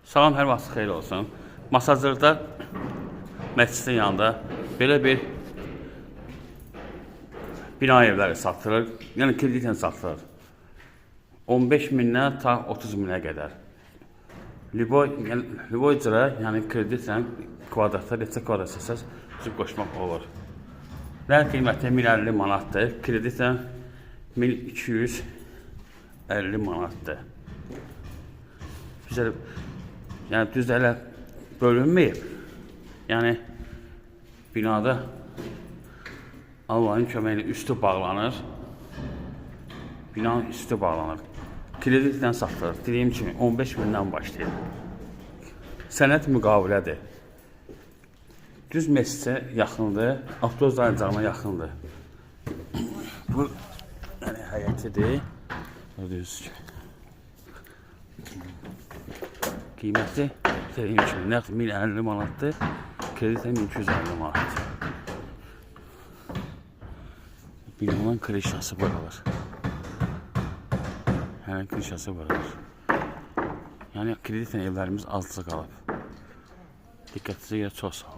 Salam, hər vaxt xeyir olsun. Masazırda məscidin yanında belə bir bina evləri satılır. Yəni kreditlə satılır. 15 mindən ta 30 minə qədər. Liboy cürə, yəni kreditlə kvadratda neçə kvadrat istəsəz qoşmaq olur. Nəqd qiyməti 1050 manatdır. Kreditlə 1250 manatdır. Güzel. Yəni düz elə bölünməyib. Yəni binada Allahın köməyi ilə üstü bağlanır. Binanın üstü bağlanır. Kreditlə satılır. Dediyim kimi 15 mindən başlayır. Sənəd müqavilədir. Düz məscidə yaxındır. Avtobus dayanacağına yaxındır. Bu yəni həyətidir. Gördüyünüz kimi. Qiyməti dediyim kimi nəqd 1050 manatdır, kreditlə 1250 manatdır. Binanın krişası buralar. Yəni krişası buralar. Yəni kreditlə evlərimiz azca qalıb. Diqqətinizə görə çox sağ olun.